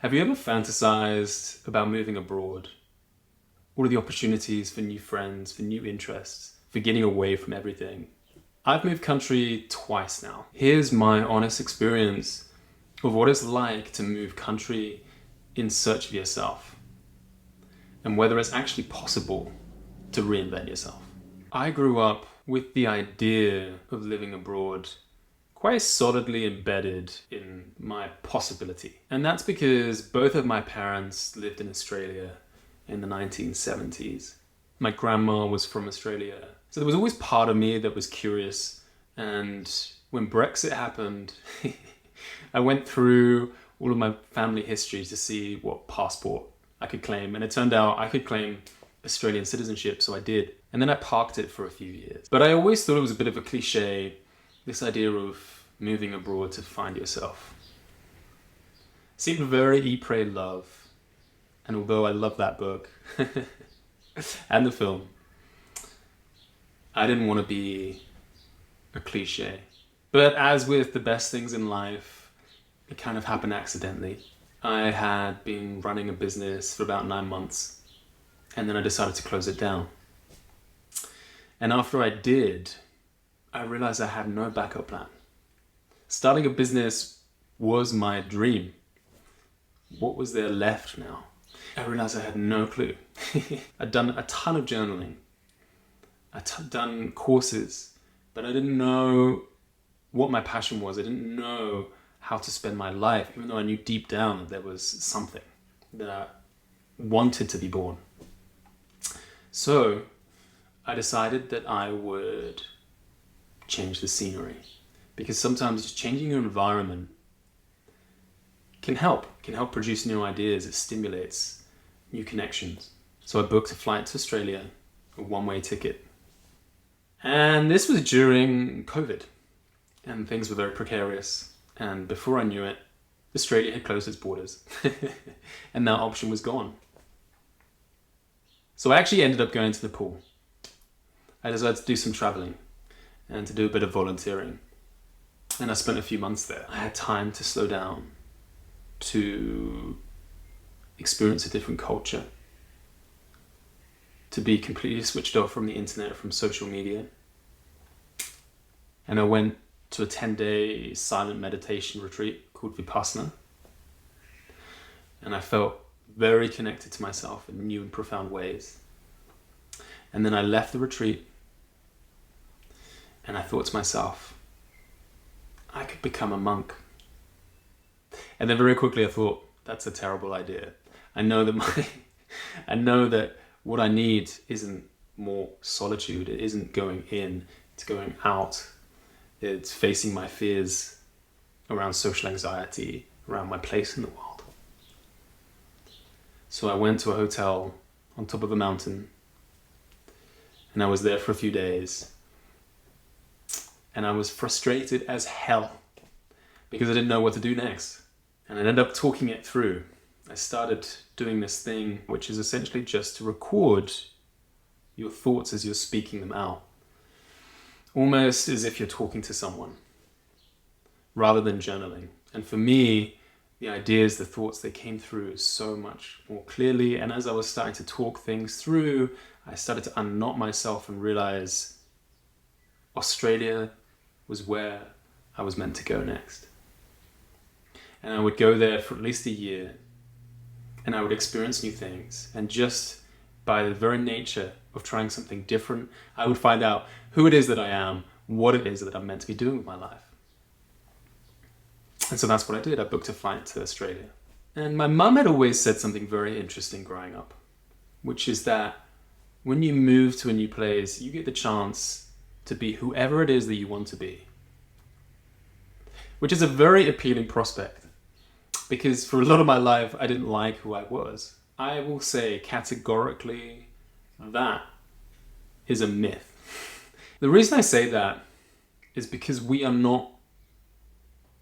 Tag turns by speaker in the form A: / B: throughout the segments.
A: Have you ever fantasized about moving abroad? What are the opportunities for new friends, for new interests, for getting away from everything? I've moved country twice now. Here's my honest experience of what it's like to move country in search of yourself and whether it's actually possible to reinvent yourself. I grew up with the idea of living abroad quite solidly embedded in my possibility. And that's because both of my parents lived in Australia in the 1970s. My grandma was from Australia. So there was always part of me that was curious. And when Brexit happened, I went through all of my family history to see what passport I could claim. And it turned out I could claim Australian citizenship, so I did. And then I parked it for a few years. But I always thought it was a bit of a cliche, this idea of moving abroad to find yourself. It seemed very Eat, Pray, Love. And although I love that book and the film, I didn't want to be a cliche. But as with the best things in life, it kind of happened accidentally. I had been running a business for about 9 months, and then I decided to close it down. And after I did, I realized I had no backup plan. Starting a business was my dream. What was there left now? I realized I had no clue. I'd done a ton of journaling. I'd done courses, but I didn't know what my passion was. I didn't know how to spend my life, even though I knew deep down that there was something that I wanted to be born. So I decided that I would change the scenery, because sometimes just changing your environment can help produce new ideas. It stimulates new connections. So I booked a flight to Australia, a one-way ticket. And this was during COVID, and things were very precarious. And before I knew it, Australia had closed its borders, and that option was gone. So I actually ended up going to Nepal. I decided to do some traveling and to do a bit of volunteering. And I spent a few months there. I had time to slow down, to experience a different culture, to be completely switched off from the internet, from social media. And I went to a 10-day silent meditation retreat called Vipassana. And I felt very connected to myself in new and profound ways. And then I left the retreat, and I thought to myself, I could become a monk. And then very quickly I thought, that's a terrible idea. I know that what I need isn't more solitude. It isn't going in, it's going out. It's facing my fears around social anxiety, around my place in the world. So I went to a hotel on top of a mountain, and I was there for a few days. And I was frustrated as hell because I didn't know what to do next. And I ended up talking it through. I started doing this thing, which is essentially just to record your thoughts as you're speaking them out. Almost as if you're talking to someone, rather than journaling. And for me, the ideas, the thoughts, they came through so much more clearly. And as I was starting to talk things through, I started to unknot myself and realize Australia was where I was meant to go next. And I would go there for at least a year, and I would experience new things. And just by the very nature of trying something different, I would find out who it is that I am, what it is that I'm meant to be doing with my life. And so that's what I did. I booked a flight to Australia. And my mum had always said something very interesting growing up, which is that when you move to a new place, you get the chance to be whoever it is that you want to be. Which is a very appealing prospect, because for a lot of my life, I didn't like who I was. I will say categorically, that is a myth. The reason I say that is because we are not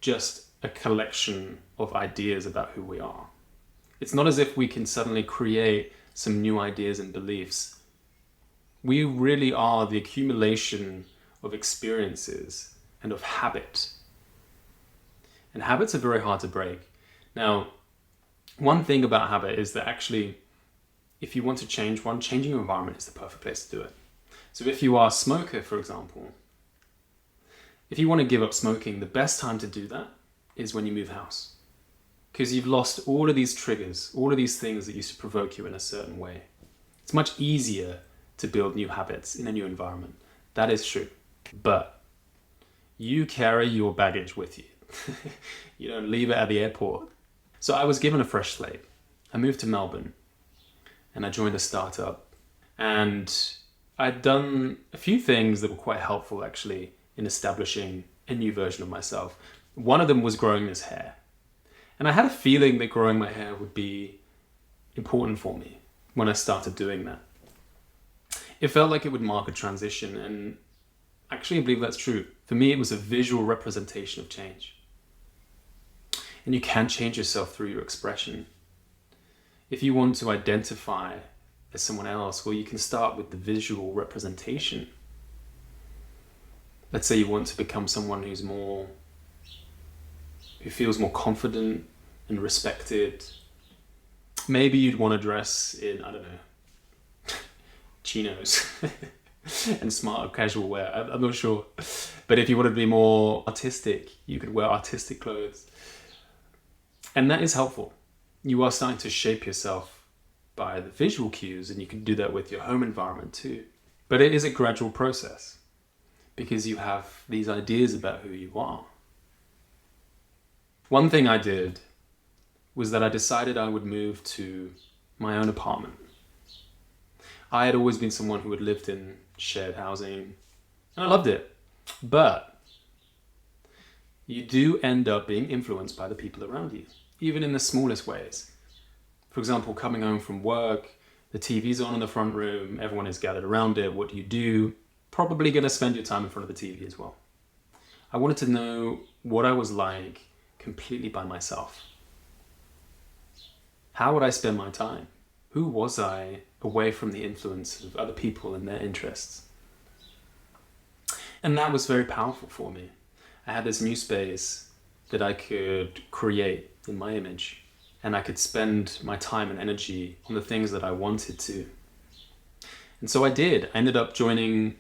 A: just a collection of ideas about who we are. It's not as if we can suddenly create some new ideas and beliefs. We really are the accumulation of experiences and of habit. And habits are very hard to break. Now, One thing about habit is that actually, if you want to change one, changing your environment is the perfect place to do it. So if you are a smoker, for example, if you want to give up smoking, the best time to do that is when you move house. Because you've lost all of these triggers, all of these things that used to provoke you in a certain way. It's much easier to build new habits in a new environment. That is true. But you carry your baggage with you. You don't leave it at the airport. So I was given a fresh slate. I moved to Melbourne and I joined a startup. And I'd done a few things that were quite helpful actually in establishing a new version of myself. One of them was growing this hair. And I had a feeling that growing my hair would be important for me when I started doing that. It felt like it would mark a transition, and actually I believe that's true. For me, it was a visual representation of change. And you can change yourself through your expression. If you want to identify as someone else, well, you can start with the visual representation. Let's say you want to become someone who feels more confident and respected. Maybe you'd want to dress in, I don't know, chinos and smart casual wear. I'm not sure. But if you wanted to be more artistic, you could wear artistic clothes. And that is helpful. You are starting to shape yourself by the visual cues, and you can do that with your home environment too. But it is a gradual process because you have these ideas about who you are. One thing I did was that I decided I would move to my own apartment. I had always been someone who had lived in shared housing, and I loved it. But you do end up being influenced by the people around you, even in the smallest ways. For example, coming home from work, the TV's on in the front room, everyone is gathered around it. What do? Probably going to spend your time in front of the TV as well. I wanted to know what I was like completely by myself. How would I spend my time? Who was I away from the influence of other people and their interests? And that was very powerful for me. I had this new space that I could create in my image, and I could spend my time and energy on the things that I wanted to. And so I did. I ended up joining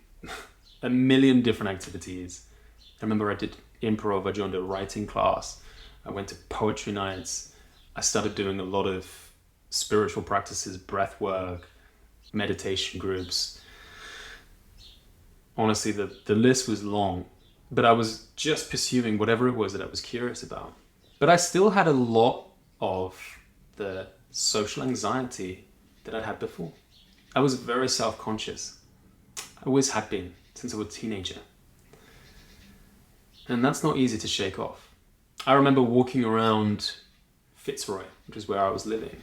A: a million different activities. I remember I did improv, I joined a writing class, I went to poetry nights, I started doing a lot of spiritual practices, breath work, meditation groups. Honestly, the list was long, but I was just pursuing whatever it was that I was curious about. But I still had a lot of the social anxiety that I'd had before. I was very self-conscious. I always had been since I was a teenager. And that's not easy to shake off. I remember walking around Fitzroy, which is where I was living,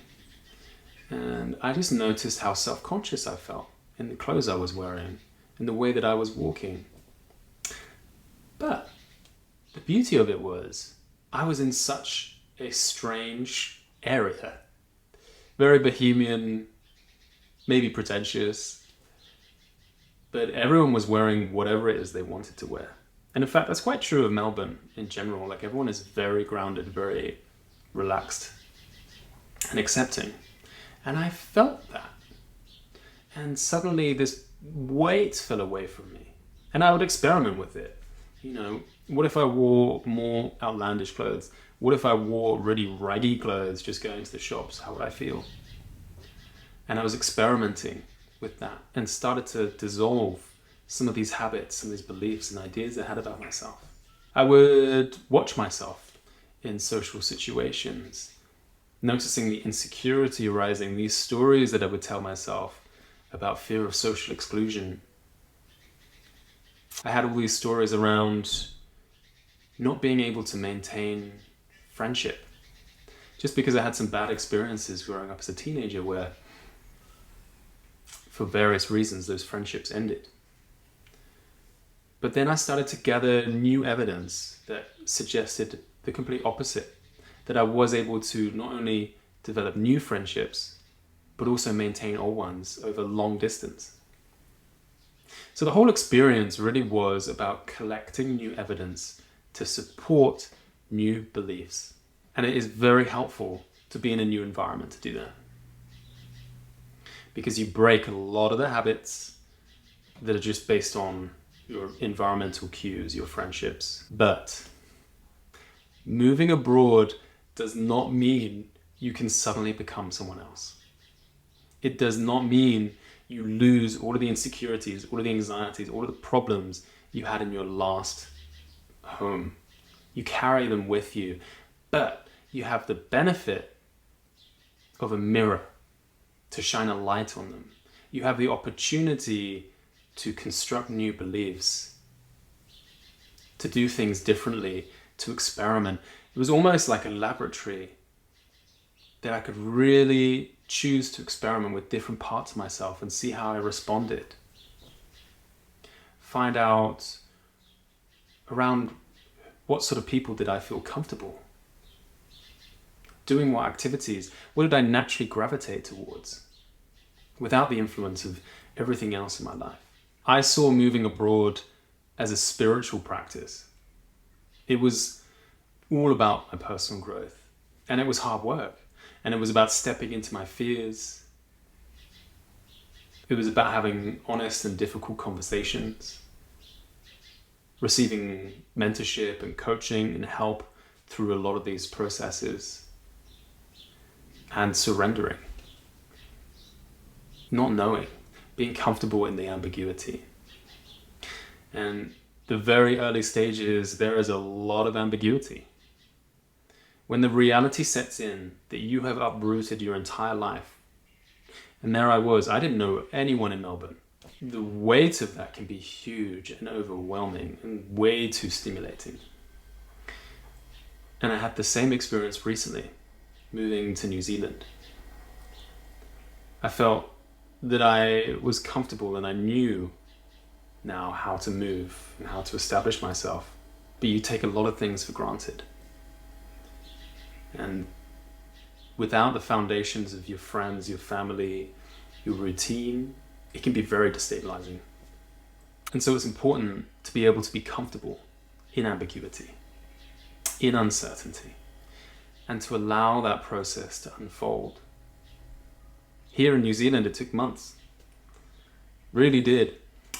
A: and I just noticed how self-conscious I felt in the clothes I was wearing, in the way that I was walking. But the beauty of it was I was in such a strange area. Very bohemian, maybe pretentious, but everyone was wearing whatever it is they wanted to wear. And in fact, that's quite true of Melbourne in general. Like, everyone is very grounded, very relaxed and accepting. And I felt that. And suddenly this weight fell away from me. And I would experiment with it. You know, what if I wore more outlandish clothes? What if I wore really raggy clothes just going to the shops? How would I feel? And I was experimenting with that and started to dissolve some of these habits, some of these beliefs and ideas I had about myself. I would watch myself in social situations, noticing the insecurity arising, these stories that I would tell myself about fear of social exclusion. I had all these stories around not being able to maintain friendship, just because I had some bad experiences growing up as a teenager where, for various reasons, those friendships ended. But then I started to gather new evidence that suggested the complete opposite, that I was able to not only develop new friendships, but also maintain old ones over long distance. So the whole experience really was about collecting new evidence to support new beliefs. And it is very helpful to be in a new environment to do that. Because you break a lot of the habits that are just based on your environmental cues, your friendships. But moving abroad does not mean you can suddenly become someone else. It does not mean you lose all of the insecurities, all of the anxieties, all of the problems you had in your last home. You carry them with you, but you have the benefit of a mirror to shine a light on them. You have the opportunity to construct new beliefs, to do things differently, to experiment. It was almost like a laboratory that I could really choose to experiment with different parts of myself and see how I responded. Find out around what sort of people did I feel comfortable? Doing what activities? What did I naturally gravitate towards without the influence of everything else in my life? I saw moving abroad as a spiritual practice. It was all about my personal growth, and it was hard work, and it was about stepping into my fears. It was about having honest and difficult conversations, receiving mentorship and coaching and help through a lot of these processes, and surrendering, not knowing, being comfortable in the ambiguity. And the very early stages, there is a lot of ambiguity. When the reality sets in that you have uprooted your entire life, and there I was, I didn't know anyone in Melbourne. The weight of that can be huge and overwhelming and way too stimulating. And I had the same experience recently, moving to New Zealand. I felt that I was comfortable and I knew now how to move and how to establish myself. But you take a lot of things for granted. And without the foundations of your friends, your family, your routine, it can be very destabilizing. And so it's important to be able to be comfortable in ambiguity, in uncertainty, and to allow that process to unfold. Here in New Zealand, it took months. Really did.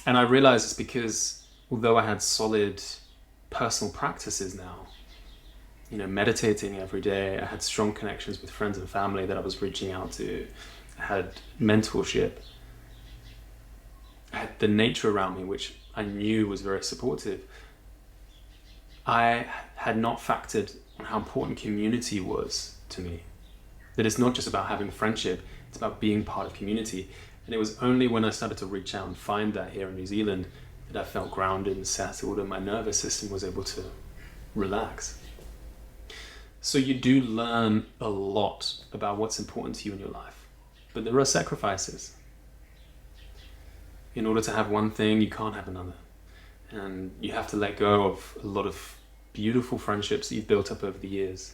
A: And I realized it's because although I had solid personal practices now, meditating every day, I had strong connections with friends and family that I was reaching out to, I had mentorship, I had the nature around me, which I knew was very supportive. I had not factored on how important community was to me. That it's not just about having friendship, it's about being part of community. And it was only when I started to reach out and find that here in New Zealand that I felt grounded and settled and my nervous system was able to relax. So you do learn a lot about what's important to you in your life. But there are sacrifices. In order to have one thing, you can't have another. And you have to let go of a lot of beautiful friendships that you've built up over the years.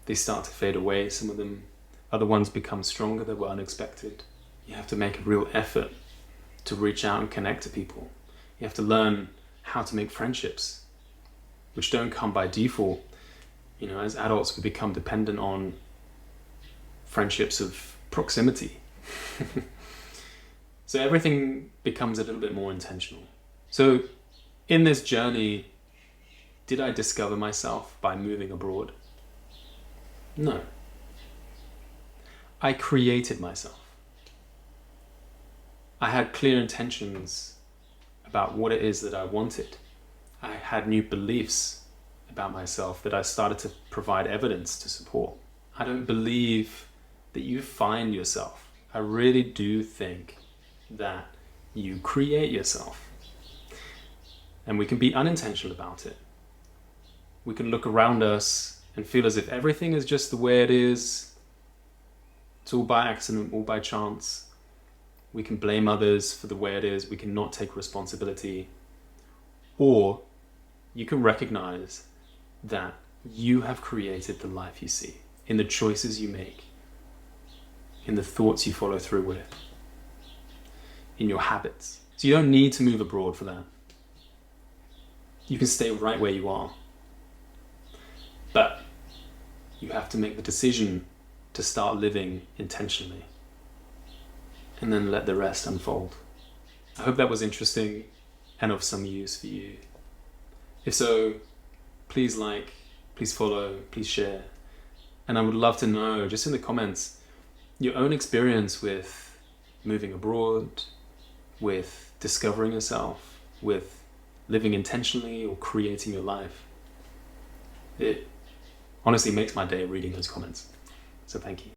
A: They start to fade away, some of them. Other ones become stronger that were unexpected. You have to make a real effort to reach out and connect to people. You have to learn how to make friendships, which don't come by default. As adults, we become dependent on friendships of proximity. So everything becomes a little bit more intentional. So in this journey, did I discover myself by moving abroad? No. I created myself. I had clear intentions about what it is that I wanted. I had new beliefs about myself that I started to provide evidence to support. I don't believe that you find yourself. I really do think that you create yourself. And we can be unintentional about it. We can look around us and feel as if everything is just the way it is. It's all by accident, all by chance. We can blame others for the way it is. We cannot take responsibility. Or you can recognize that you have created the life you see in the choices you make, in the thoughts you follow through with, in your habits. So you don't need to move abroad for that. You can stay right where you are. But you have to make the decision to start living intentionally, and then let the rest unfold. I hope that was interesting and of some use for you. If so, please like, please follow, please share. And I would love to know, just in the comments, your own experience with moving abroad, with discovering yourself, with living intentionally or creating your life. It honestly makes my day reading those comments. So thank you.